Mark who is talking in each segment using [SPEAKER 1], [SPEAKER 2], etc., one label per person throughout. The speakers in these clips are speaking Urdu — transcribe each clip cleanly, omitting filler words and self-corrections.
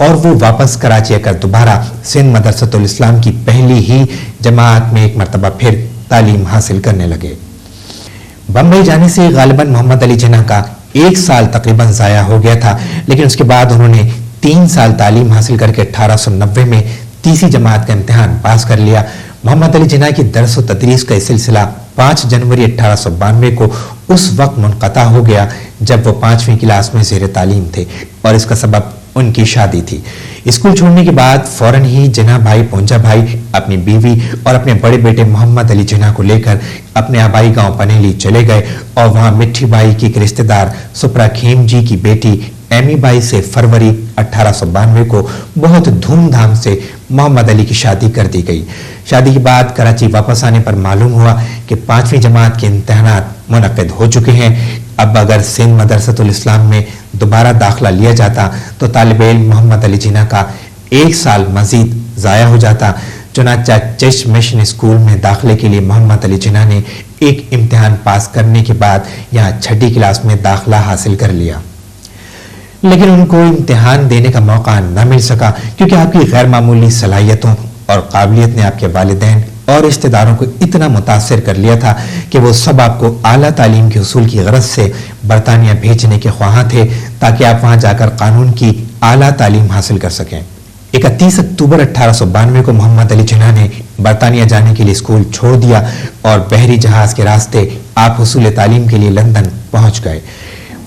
[SPEAKER 1] اور وہ واپس کراچی آ کر دوبارہ سندھ مدرسۃ الاسلام کی پہلی ہی جماعت میں ایک مرتبہ پھر تعلیم حاصل کرنے لگے۔ بمبئی جانے سے غالباً محمد علی جناح کا 1 سال تقریباً ضائع ہو گیا تھا، لیکن اس کے بعد انہوں نے 3 سال تعلیم حاصل کر کے 1890 میں تیسری جماعت کا امتحان پاس کر لیا۔ محمد علی جناح کی درس و تدریس کا سلسلہ 5 جنوری 1892 کو اس وقت منقطع ہو گیا جب وہ 5ویں کلاس میں زیر تعلیم تھے، اور اس کا سبب ان کی شادی تھی۔ اسکول چھوڑنے کے بعد فوراً ہی جناح بھائی پونجا بھائی اپنی بیوی اور اپنے بڑے بیٹے محمد علی جناح کو لے کر اپنے آبائی گاؤں پنیلی چلے گئے، اور وہاں مٹھی بائی کی ایک رشتہ دار سپرا کھیم جی کی بیٹی ایمی بائی سے فروری 1892 کو بہت دھوم دھام سے محمد علی کی شادی کر دی گئی۔ شادی کے بعد کراچی واپس آنے پر معلوم ہوا کہ 5ویں جماعت کے امتحانات منعقد ہو چکے ہیں۔ اب اگر سندھ مدرسۃ الاسلام میں دوبارہ داخلہ لیا جاتا تو طالب علم محمد علی جناح کا 1 سال مزید ضائع ہو جاتا۔ چنانچہ چرچ مشن اسکول میں داخلے کے لیے محمد علی جناح نے ایک امتحان پاس کرنے کے بعد یہاں 6ٹھی کلاس میں داخلہ حاصل کر لیا، لیکن ان کو امتحان دینے کا موقع نہ مل سکا کیونکہ آپ کی غیر معمولی صلاحیتوں اور قابلیت نے آپ کے والدین اور رشتہ داروں کو اتنا متاثر کر لیا تھا کہ وہ سب آپ کو اعلیٰ تعلیم کے حصول کی غرض سے برطانیہ بھیجنے کے خواہاں تھے تاکہ آپ وہاں جا کر قانون کی اعلیٰ تعلیم حاصل کر سکیں۔ 31 اکتوبر 1892 کو محمد علی جناح نے برطانیہ جانے کے لیے اسکول چھوڑ دیا اور بحری جہاز کے راستے آپ حصول تعلیم کے لیے لندن پہنچ گئے۔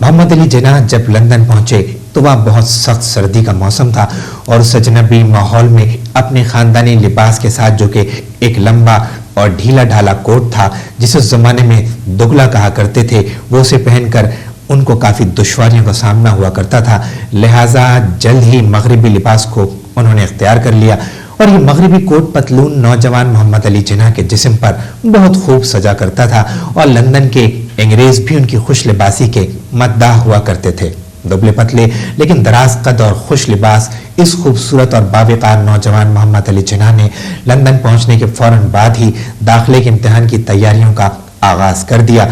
[SPEAKER 1] محمد علی جناح جب لندن پہنچے تو وہاں بہت سخت سردی کا موسم تھا، اور اس اجنبی ماحول میں اپنے خاندانی لباس کے ساتھ، جو کہ ایک لمبا اور ڈھیلا ڈھالا کوٹ تھا جسے اس زمانے میں دگلا کہا کرتے تھے، وہ اسے پہن کر ان کو کافی دشواریوں کا سامنا ہوا کرتا تھا۔ لہٰذا جلد ہی مغربی لباس کو انہوں نے اختیار کر لیا، اور یہ مغربی کوٹ پتلون نوجوان محمد علی جناح کے جسم پر بہت خوب سجا کرتا تھا، اور لندن کے انگریز بھی ان کی خوش لباسی کے مداح ہوا کرتے تھے۔ دبلے پتلے لیکن دراز قد اور خوش لباس اس خوبصورت اور باوقار نوجوان محمد علی جناح نے لندن پہنچنے کے فوراً بعد ہی داخلے کے امتحان کی تیاریوں کا آغاز کر دیا۔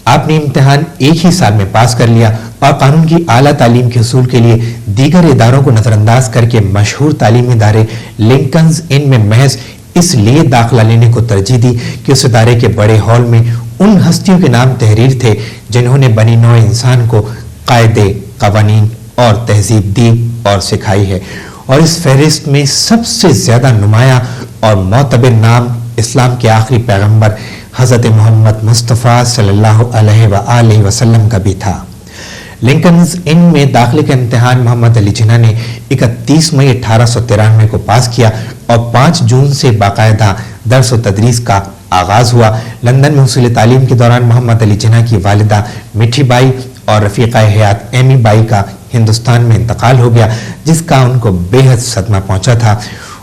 [SPEAKER 1] آپ نے امتحان 1 ہی سال میں پاس کر لیا، اور قانون کی اعلیٰ تعلیم کے حصول کے لیے دیگر اداروں کو نظر انداز کر کے مشہور تعلیمی ادارے لنکنز ان میں محض اس لیے داخلہ لینے کو ترجیح دی کہ اس ادارے کے بڑے ہال میں ان ہستیوں کے نام تحریر تھے جنہوں نے بنی نوع انسان کو قاعدے، قوانین اور تہذیب دی اور سکھائی ہے، اور اس فہرست میں سب سے زیادہ نمایاں اور معتبر نام اسلام کے آخری پیغمبر حضرت محمد مصطفیٰ صلی اللہ علیہ وآلہ وسلم کا بھی تھا۔ لنکنز ان میں داخلے کا امتحان محمد علی جناح نے 31 مئی 1893 کو پاس کیا، اور 5 جون سے باقاعدہ درس و تدریس کا آغاز ہوا۔ لندن میں حصول تعلیم کے دوران محمد علی جناح کی والدہ مٹھی بائی اور رفیقہ حیات ایمی بائی کا ہندوستان میں انتقال ہو گیا، جس کا ان کو بے حد صدمہ پہنچا تھا۔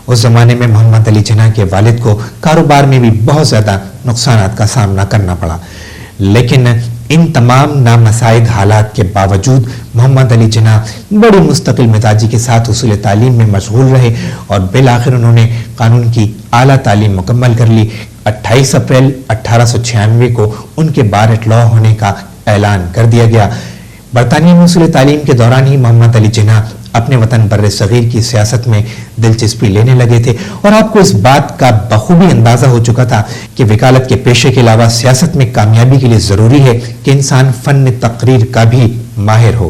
[SPEAKER 1] اس زمانے میں محمد علی جناح کے والد کو کاروبار میں بھی بہت زیادہ نقصانات کا سامنا کرنا پڑا، لیکن ان تمام نامساعد حالات کے باوجود محمد علی جناح بڑی مستقل مزاجی کے ساتھ حصول تعلیم میں مشغول رہے، اور بالآخر انہوں نے قانون کی اعلیٰ تعلیم مکمل کر لی۔ 28 اپریل 1896 کو ان کے بار ایٹ لا ہونے کا اعلان کر دیا گیا۔ برطانیہ میں حصول تعلیم کے دوران ہی محمد علی جناح اپنے وطن بر صغیر کی سیاست میں دلچسپی لینے لگے تھے، اور آپ کو اس بات کا بخوبی اندازہ ہو چکا تھا کہ وکالت کے پیشے کے علاوہ سیاست میں کامیابی کے لیے ضروری ہے کہ انسان فن تقریر کا بھی ماہر ہو۔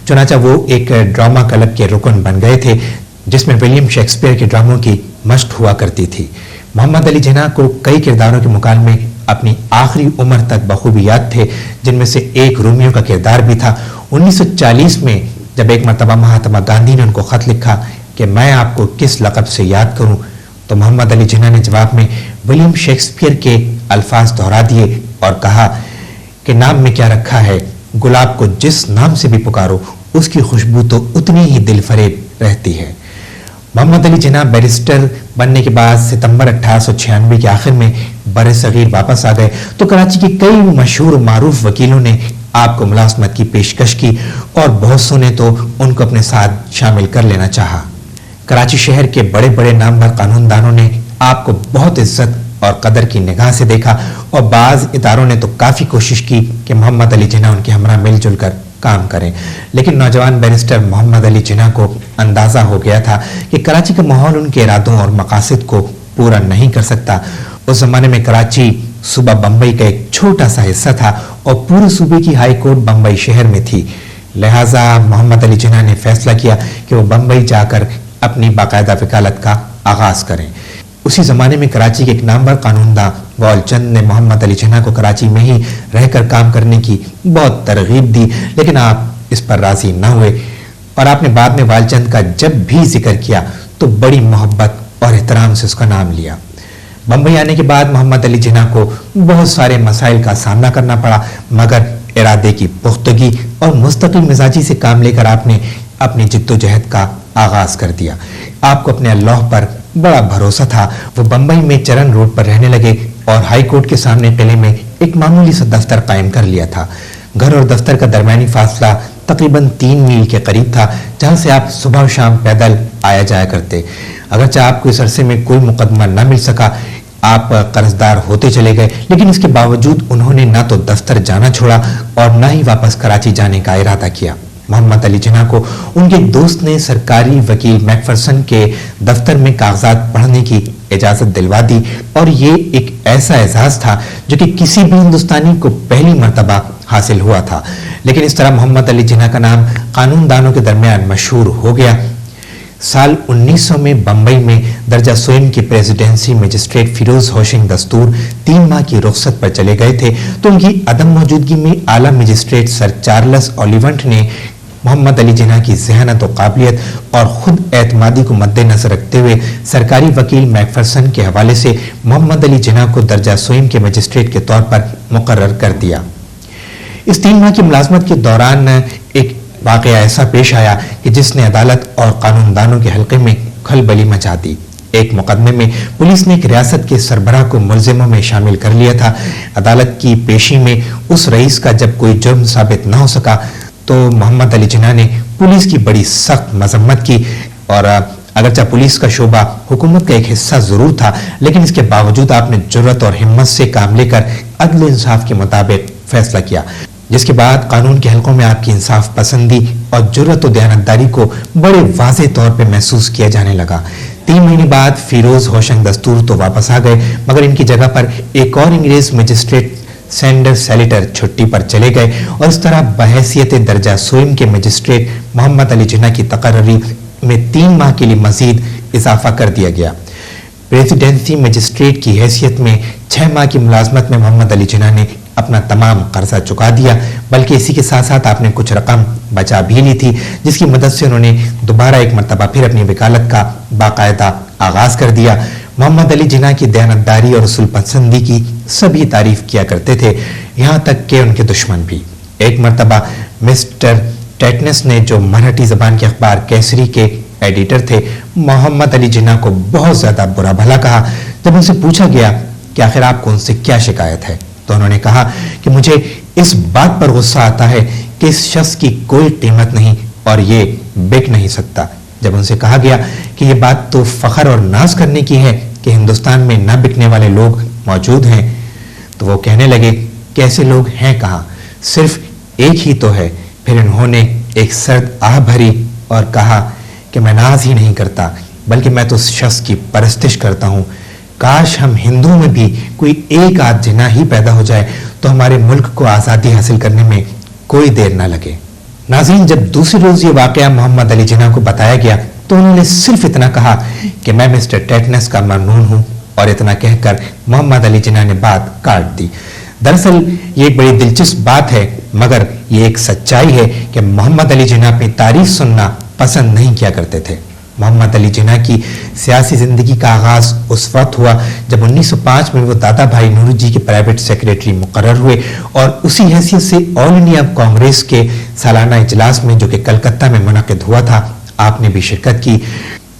[SPEAKER 1] چنانچہ وہ ایک ڈرامہ کلب کے رکن بن گئے تھے جس میں ولیم شیکسپیئر کے ڈراموں کی مشق ہوا کرتی تھی۔ محمد علی جناح کو کئی کرداروں کے مکالمے اپنی آخری عمر تک بخوبی یاد تھے، جن میں سے ایک رومیو کا کردار بھی تھا۔ 1940 میں جب ایک مرتبہ مہاتما گاندھی نے ان کو خط لکھا کہ میں آپ کو کس لقب سے یاد کروں، تو محمد علی جناح نے جواب میں ولیم شیکسپیئر کے الفاظ دہرا دیے اور کہا کہ نام میں کیا رکھا ہے، گلاب کو جس نام سے بھی پکارو اس کی خوشبو تو اتنی ہی دل فریب رہتی ہے۔ محمد علی جناح بیرسٹر بننے کے بعد ستمبر 1896 کے آخر میں بر صغیر واپس آ گئے تو کراچی کے کئی مشہور و معروف وکیلوں نے آپ کو ملازمت کی پیشکش کی، اور بہت سو نے تو ان کو اپنے ساتھ شامل کر لینا چاہا۔ کراچی شہر کے بڑے بڑے نامور قانون دانوں نے آپ کو بہت عزت اور قدر کی نگاہ سے دیکھا، اور بعض اداروں نے تو کافی کوشش کی کہ محمد علی جناح ان کے ہمراہ مل جل کر کام کریں، لیکن نوجوان بیرسٹر محمد علی جناح کو اندازہ ہو گیا تھا کہ کراچی کا ماحول ان کے ارادوں اور مقاصد کو پورا نہیں کر سکتا۔ اس زمانے میں کراچی صوبہ بمبئی کا ایک چھوٹا سا حصہ تھا اور پورے صوبے کی ہائی کورٹ بمبئی شہر میں تھی، لہٰذا محمد علی جناح نے فیصلہ کیا کہ وہ بمبئی جا کر اپنی باقاعدہ وکالت کا آغاز کریں۔ اسی زمانے میں کراچی کے ایک نامور قانون داں وال چند نے محمد علی جناح کو کراچی میں ہی رہ کر کام کرنے کی بہت ترغیب دی، لیکن آپ اس پر راضی نہ ہوئے اور آپ نے بعد میں وال چند کا جب بھی ذکر کیا تو بڑی محبت اور احترام سے اس کا نام لیا۔ بمبئی آنے کے بعد محمد علی جناح کو بہت سارے مسائل کا سامنا کرنا پڑا، مگر ارادے کی پختگی اور مستقل مزاجی سے کام لے کر آپ نے اپنی جد و جہد کا آغاز کر دیا۔ آپ کو اپنے اللہ پر بڑا بھروسہ تھا۔ وہ بمبئی میں چرن روڈ پر رہنے لگے اور ہائی کورٹ کے سامنے قلعے میں ایک معمولی سا دفتر قائم کر لیا تھا۔ گھر اور دفتر کا درمیانی فاصلہ تقریباً 3 میل کے قریب تھا، جہاں سے آپ صبح و شام پیدل آیا جایا کرتے۔ اگرچہ آپ کو اس عرصے میں کوئی مقدمہ نہ مل سکا، آپ قرض دار ہوتے چلے گئے، لیکن اس کے باوجود انہوں نے نہ تو دفتر جانا چھوڑا اور نہ ہی واپس کراچی جانے کا ارادہ کیا۔ محمد علی جناح کو ان کے دوست نے سرکاری وکیل میک فرسن کے دفتر میں کاغذات پڑھنے کی اجازت دلوا دی، اور یہ ایک ایسا اعزاز تھا جو کہ کسی بھی ہندوستانی کو پہلی مرتبہ حاصل ہوا تھا۔ لیکن اس طرح محمد علی جناح کا نام قانون دانوں کے درمیان مشہور ہو گیا۔ سال 1900 میں بمبئی میں درجہ سوئم کی پریزیڈنسی مجسٹریٹ فیروز ہوشنگ دستور 3 ماہ کی رخصت پر چلے گئے تھے، تو ان کی عدم موجودگی میں اعلیٰ مجسٹریٹ سر چارلس اولیونٹ نے محمد علی جناح کی ذہانت و قابلیت اور خود اعتمادی کو مد نظر رکھتے ہوئے سرکاری وکیل میک فرسن کے حوالے سے محمد علی جناح کو درجہ سوئم کے مجسٹریٹ کے طور پر مقرر کر دیا۔ اس 3 ماہ کی ملازمت کے دوران ایک واقعہ ایسا پیش آیا کہ جس نے عدالت اور قانون دانوں کے حلقے میں کھلبلی مچا دی۔ ایک مقدمے میں پولیس نے ایک ریاست کے سربراہ کو ملزموں میں شامل کر لیا تھا۔ عدالت کی پیشی میں اس رئیس کا جب کوئی جرم ثابت نہ ہو سکا تو محمد علی جناح نے پولیس کی بڑی سخت مذمت کی، اور اگرچہ پولیس کا شعبہ حکومت کا ایک حصہ ضرور تھا، لیکن اس کے باوجود آپ نے جرأت اور ہمت سے کام لے کر عدل و انصاف کے مطابق فیصلہ کیا، جس کے بعد قانون کے حلقوں میں آپ کی انصاف پسندی اور جرأت و دیانتداری کو بڑے واضح طور پہ محسوس کیا جانے لگا۔ 3 مہینے بعد فیروز ہوشنگ دستور تو واپس آ گئے، مگر ان کی جگہ پر ایک اور انگریز مجسٹریٹ سینڈر سیلیٹر چھٹی پر چلے گئے، اور اس طرح بحیثیت درجہ سوئم کے مجسٹریٹ محمد علی جناح کی تقرری میں 3 ماہ کے لیے مزید اضافہ کر دیا گیا۔ پریزیڈنسی مجسٹریٹ کی حیثیت میں 6 ماہ کی ملازمت میں محمد علی جناح نے اپنا تمام قرضہ چکا دیا، بلکہ اسی کے ساتھ ساتھ آپ نے کچھ رقم بچا بھی لی تھی، جس کی مدد سے انہوں نے دوبارہ ایک مرتبہ پھر اپنی وکالت کا باقاعدہ آغاز کر دیا۔ محمد علی جناح کی دیانتداری اور اصول پسندی کی سبھی تعریف کیا کرتے تھے، یہاں تک کہ ان کے دشمن بھی۔ ایک مرتبہ مسٹر ٹیٹنس نے، جو مراٹھی زبان کے اخبار کیسری کے ایڈیٹر تھے، محمد علی جناح کو بہت زیادہ برا بھلا کہا۔ جب ان سے پوچھا گیا کہ آخر آپ کو ان سے کیا شکایت ہے، تو انہوں نے کہا کہ مجھے اس بات پر غصہ آتا ہے کہ اس شخص کی کوئی قیمت نہیں اور یہ بک نہیں سکتا۔ جب ان سے کہا گیا کہ یہ بات تو فخر اور ناز کرنے کی ہے کہ ہندوستان میں نہ بکنے والے لوگ موجود ہیں، تو وہ کہنے لگے کہ ایسے لوگ ہیں کہاں، صرف ایک ہی تو ہے۔ پھر انہوں نے ایک سرد آہ بھری اور کہا کہ میں ناز ہی نہیں کرتا، بلکہ میں تو اس شخص کی پرستش کرتا ہوں۔ کاش ہم ہندوؤں میں بھی کوئی ایک آدھ جناح ہی پیدا ہو جائے تو ہمارے ملک کو آزادی حاصل کرنے میں کوئی دیر نہ لگے۔ ناظرین، جب دوسری روز یہ واقعہ محمد علی جناح کو بتایا گیا تو انہوں نے صرف اتنا کہا کہ میں مسٹر ٹیٹنس کا ممنون ہوں، اور اتنا کہہ کر محمد علی جناح نے بات کاٹ دی۔ دراصل یہ ایک بڑی دلچسپ بات ہے، مگر یہ ایک سچائی ہے کہ محمد علی جناح اپنی تعریف سننا پسند نہیں کیا کرتے تھے۔ محمد علی جناح کی سیاسی زندگی کا آغاز اس وقت ہوا جب 1905 میں وہ دادا بھائی نورو جی کے پرائیویٹ سیکریٹری مقرر ہوئے، اور اسی حیثیت سے آل انڈیا کانگریس کے سالانہ اجلاس میں، جو کہ کلکتہ میں منعقد ہوا تھا، آپ نے بھی شرکت کی۔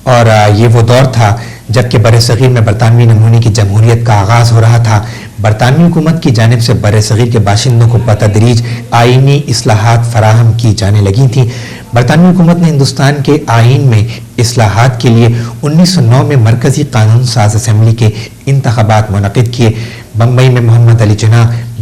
[SPEAKER 1] اور یہ وہ دور تھا جبکہ بر صغیر میں برطانوی نمونے کی جمہوریت کا آغاز ہو رہا تھا۔ برطانوی حکومت کی جانب سے بر صغیر کے باشندوں کو بتدریج آئینی اصلاحات فراہم کی جانے لگی تھیں۔ برطانوی حکومت نے ہندوستان کے آئین میں اصلاحات کے لیے 1909 میں مرکزی قانون ساز اسمبلی کے انتخابات منعقد کیے۔ بمبئی میں محمد علی جناح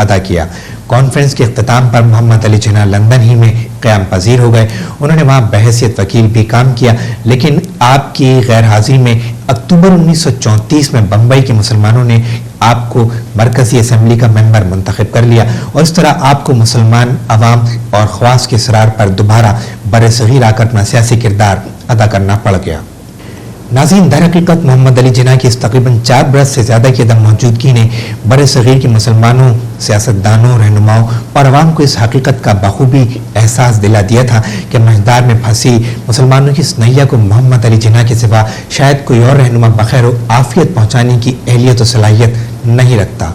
[SPEAKER 1] ادا کیا۔ کانفرنس کے اختتام پر محمد علی جناح لندن ہی میں قیام پذیر ہو گئے۔ انہوں نے وہاں بحیثیت وکیل بھی کام کیا، لیکن آپ کی غیر حاضری میں اکتوبر 1934 میں بمبئی کے مسلمانوں نے آپ کو مرکزی اسمبلی کا ممبر منتخب کر لیا، اور اس طرح آپ کو مسلمان عوام اور خواص کے اصرار پر دوبارہ برصغیر آ کر اپنا سیاسی کردار ادا کرنا پڑ گیا۔ ناظرین، در حقیقت محمد علی جناح کی اس تقریباً 4 برس سے زیادہ کی عدم موجودگی نے برصغیر کے مسلمانوں، سیاستدانوں، رہنماؤں اور عوام کو اس حقیقت کا بخوبی احساس دلا دیا تھا کہ مجدار میں پھنسی مسلمانوں کی اس نیا کو محمد علی جناح کے سوا شاید کوئی اور رہنما بخیر و عافیت پہنچانے کی اہلیت و صلاحیت نہیں رکھتا۔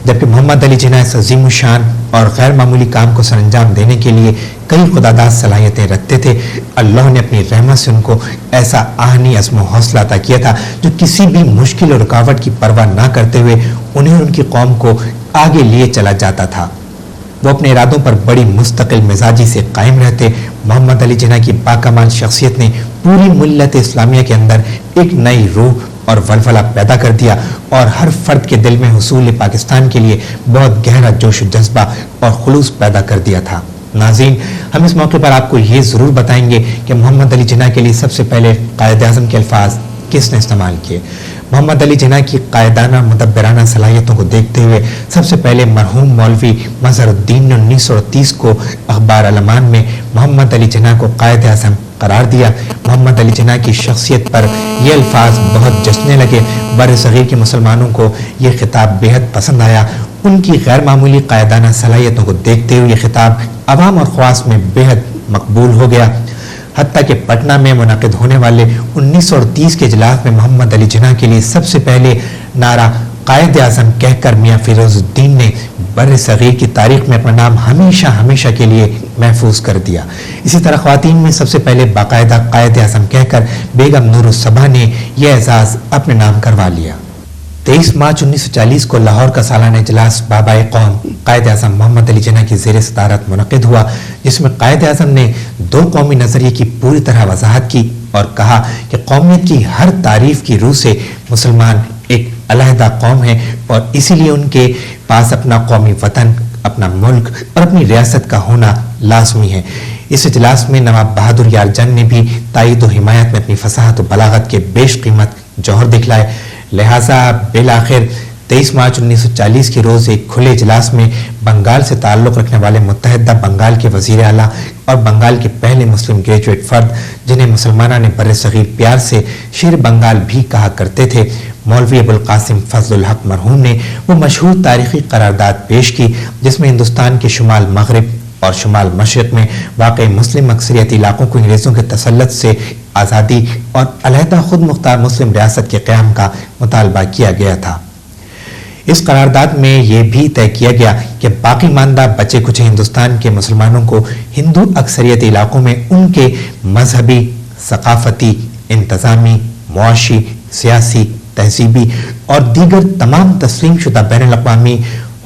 [SPEAKER 1] جبکہ محمد علی جناح اس عظیم الشان اور غیر معمولی کام کو سر انجام دینے کے لیے کئی خداداد صلاحیتیں رکھتے تھے، اللہ نے اپنی رحمت سے ان کو ایسا آہنی عزم و حوصلہ عطا کیا تھا جو کسی بھی مشکل اور رکاوٹ کی پرواہ نہ کرتے ہوئے انہیں اور ان کی قوم کو آگے لیے چلا جاتا تھا۔ وہ اپنے ارادوں پر بڑی مستقل مزاجی سے قائم رہتے۔ محمد علی جناح کی باکمال شخصیت نے پوری ملت اسلامیہ کے اندر ایک نئی روح اور ولولہ پیدا کر دیا، اور ہر فرد کے دل میں حصول پاکستان کے لیے بہت گہرا جوش و جذبہ اور خلوص پیدا کر دیا تھا۔ ناظرین، ہم اس موقع پر آپ کو یہ ضرور بتائیں گے کہ محمد علی جناح کے لیے سب سے پہلے قائد اعظم کے الفاظ کس نے استعمال کیے۔ محمد علی جناح کی قائدانہ مدبرانہ صلاحیتوں کو دیکھتے ہوئے سب سے پہلے مرحوم مولوی مظہر الدین نے 1938 کو اخبار علمان میں محمد علی جناح کو قائد اعظم قرار دیا۔ محمد علی جناح کی شخصیت پر یہ الفاظ بہت جچنے لگے۔ برصغیر کے مسلمانوں کو یہ خطاب بےحد پسند آیا۔ ان کی غیر معمولی قائدانہ صلاحیتوں کو دیکھتے ہوئے یہ خطاب عوام اور خواص میں بےحد مقبول ہو گیا، حتیٰ کہ پٹنہ میں منعقد ہونے والے 1938 کے اجلاس میں محمد علی جناح کے لیے سب سے پہلے نعرہ قائد اعظم کہہ کر میاں فیروز الدین نے بر صغیر کی تاریخ میں اپنا نام ہمیشہ ہمیشہ کے لیے محفوظ کر دیا۔ اسی طرح خواتین میں سب سے پہلے باقاعدہ قائد اعظم کہہ کر بیگم نور الصبا نے یہ اعزاز اپنے نام کروا لیا۔ 23 مارچ 1940 کو لاہور کا سالانہ اجلاس بابائے قوم قائد اعظم محمد علی جناح کی زیر صدارت منعقد ہوا، جس میں قائد اعظم نے 2 قومی نظریے کی پوری طرح وضاحت کی اور کہا کہ قومیت کی ہر تعریف کی روح سے مسلمان ایک علیحدہ قوم ہے، اور اسی لیے ان کے پاس اپنا قومی وطن، اپنا ملک اور اپنی ریاست کا ہونا لازمی ہے۔ اس اجلاس میں نواب بہادر یار جنگ نے بھی تائید و حمایت میں اپنی فصاحت و بلاغت کے بیش قیمت جوہر دکھلائے۔ لہٰذا بالآخر 23 مارچ 1940 کے روز ایک کھلے اجلاس میں بنگال سے تعلق رکھنے والے متحدہ بنگال کے وزیر اعلیٰ اور بنگال کے پہلے مسلم گریجویٹ فرد، جنہیں مسلمانہ نے برصغیر پیار سے شیر بنگال بھی کہا کرتے تھے، مولوی ابوالقاسم فضل الحق مرحوم نے وہ مشہور تاریخی قرارداد پیش کی جس میں ہندوستان کے شمال مغرب اور شمال مشرق میں واقع مسلم اکثریتی علاقوں کو انگریزوں کے تسلط سے آزادی اور علیحدہ خود مختار مسلم ریاست کے قیام کا مطالبہ کیا گیا تھا۔ اس قرارداد میں یہ بھی طے کیا گیا کہ باقی ماندہ بچے کچھ ہندوستان کے مسلمانوں کو ہندو اکثریتی علاقوں میں ان کے مذہبی، ثقافتی، انتظامی، معاشی، سیاسی، تہذیبی اور دیگر تمام تسلیم شدہ بین الاقوامی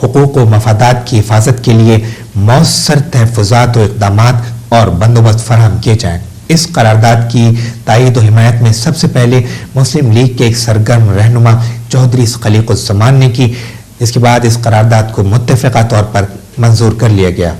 [SPEAKER 1] حقوق و مفادات کی حفاظت کے لیے مؤثر تحفظات و اقدامات اور بندوبست فراہم کیے جائیں۔ اس قرارداد کی تائید و حمایت میں سب سے پہلے مسلم لیگ کے ایک سرگرم رہنما چودھری خلیق الزمان نے کی، اس کے بعد اس قرارداد کو متفقہ طور پر منظور کر لیا گیا۔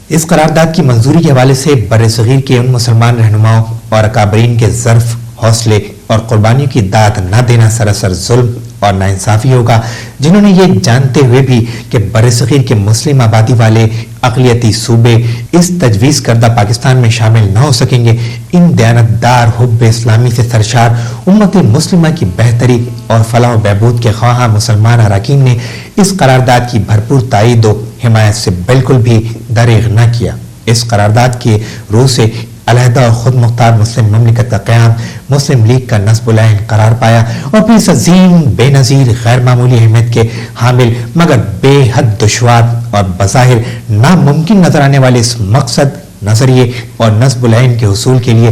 [SPEAKER 1] اس قرارداد کی منظوری کے حوالے سے برصغیر کے ان مسلمان رہنماؤں اور اکابرین کے ظرف، حوصلے اور قربانیوں کی داد نہ دینا سراسر ظلم اور ناانصافی ہوگا، جنہوں نے یہ جانتے ہوئے بھی کہ برصغیر کے مسلم آبادی والے اقلیتی صوبے اس تجویز کردہ پاکستان میں شامل نہ ہو سکیں گے، ان دیانتدار حب اسلامی سے سرشار امت مسلمہ کی بہتری اور فلاح و بہبود کے خواہاں مسلمان اراکین نے اس قرارداد کی بھرپور تائید و حمایت سے بالکل بھی دریغ نہ کیا۔ اس قرارداد کے روح سے علیحدہ اور خود مختار مسلم مملکت کا قیام مسلم لیگ کا نصب العین قرار پایا، اور پھر اس عظیم، بے نظیر، غیر معمولی اہمیت کے حامل مگر بے حد دشوار اور بظاہر ناممکن نظر آنے والے اس مقصد، نظریے اور نصب العین کے حصول کے لیے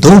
[SPEAKER 1] 2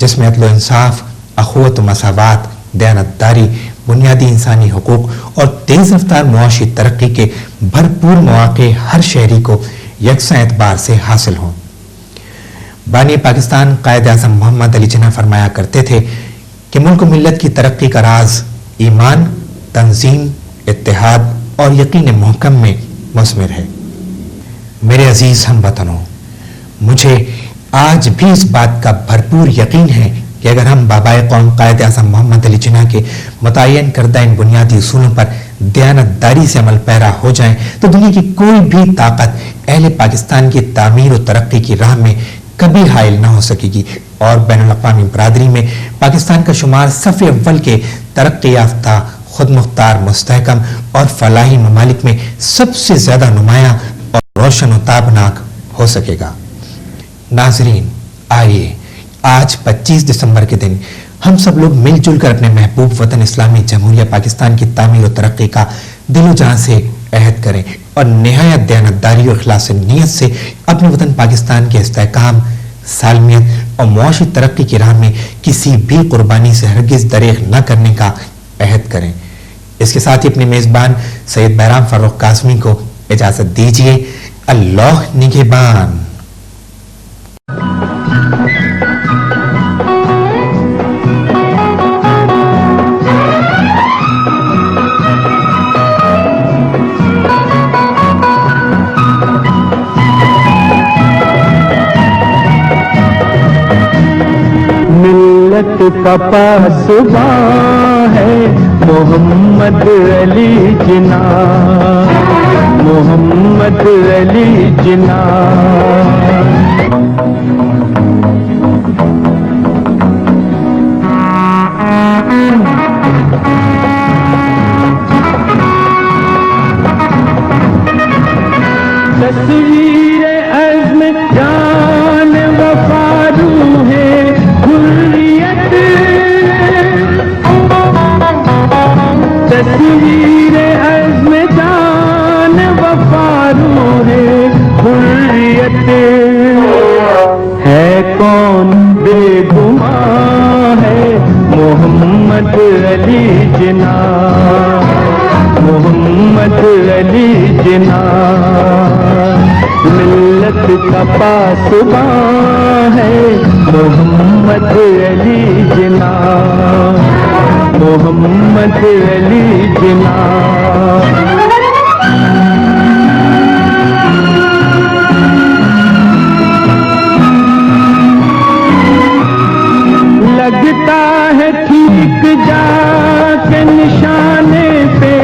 [SPEAKER 1] جس میں عدل و انصاف، اخوت و مساوات، دیانتداری، بنیادی انسانی حقوق اور تیز رفتار معاشی ترقی کے بھرپور مواقع ہر شہری کو یکساں اعتبار سے حاصل ہوں۔ بانی پاکستان قائد اعظم محمد علی جناح فرمایا کرتے تھے کہ ملک و ملت کی ترقی کا راز ایمان، تنظیم، اتحاد اور یقین محکم میں مثمر ہے۔ میرے عزیز ہم وطنوں، مجھے آج بھی اس بات کا بھرپور یقین ہے کہ اگر ہم بابائے قوم قائد اعظم محمد علی جناح کے متعین کردہ ان بنیادی اصولوں پر دیانتداری سے عمل پیرا ہو جائیں تو دنیا کی کوئی بھی طاقت اہل پاکستان کی تعمیر و ترقی کی راہ میں کبھی حائل نہ ہو سکے گی، اور بین الاقوامی برادری میں پاکستان کا شمار صف اول کے ترقی یافتہ، خود مختار، مستحکم اور فلاحی ممالک میں سب سے زیادہ نمایاں اور روشن و تابناک ہو سکے گا۔ ناظرین، آئیے آج 25 دسمبر کے دن ہم سب لوگ مل جل کر اپنے محبوب وطن اسلامی جمہوریہ پاکستان کی تعمیر و ترقی کا دل و جان سے عہد کریں اور نہایت دیانتداری اور اخلاص نیت سے اپنے وطن پاکستان کے استحکام، سالمیت اور معاشی ترقی کی راہ میں کسی بھی قربانی سے ہرگز دریغ نہ کرنے کا عہد کریں۔ اس کے ساتھ ہی اپنے میزبان سید بہرام فاروق قاسمی کو اجازت دیجیے۔ اللہ نگہبان۔
[SPEAKER 2] کا پاسباں ہے محمد علی جناح، محمد علی جناح۔ تصویر عزم جان وفا روح ہے حریت، تصویر عزم جان وفا روح ہے حریت، ہے کون بے گماں ہے محمد علی جناح، محمد علی جناح۔ ملت کا پاسباں ہے محمد علی جناح، محمد علی جناح۔ لگتا ہے ٹھیک جا کے نشانے پہ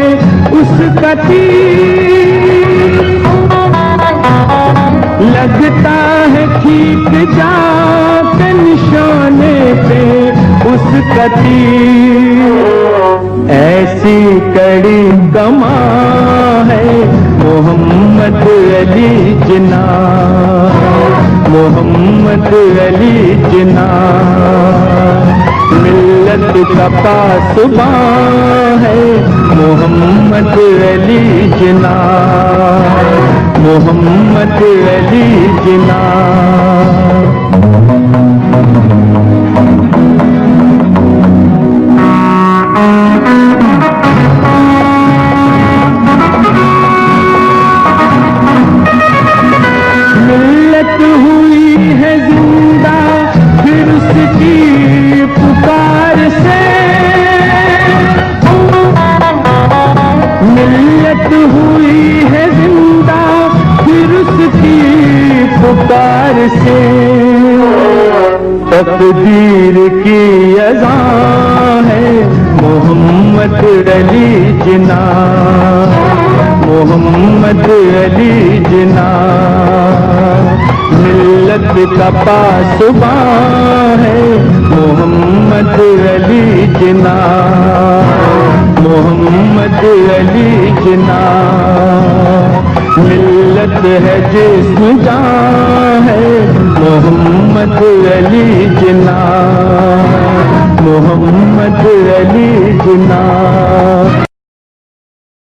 [SPEAKER 2] اس کا تیر، لگتا ہے ٹھیک جا کے نشانے پہ اس کا تیر، ایسی کڑی کمان ہے محمد علی جناح، محمد علی جناح۔ ملت کا پاسباں ہے محمد علی جناح، محمد علی جناح۔ ملت ہوئی ہے زندہ پھر اس کی پکار سے، ملت ہوئی ہے زندہ پھر اس کی پکار سے، تقدیر کی اذان ہے محمد علی جناح، محمد علی جناح۔ ملت کا پاسباں ہے محمد علی جناح، محمد علی جناح۔ ملت ہے جسم جان ہے محمد علی جناح، محمد علی جناح۔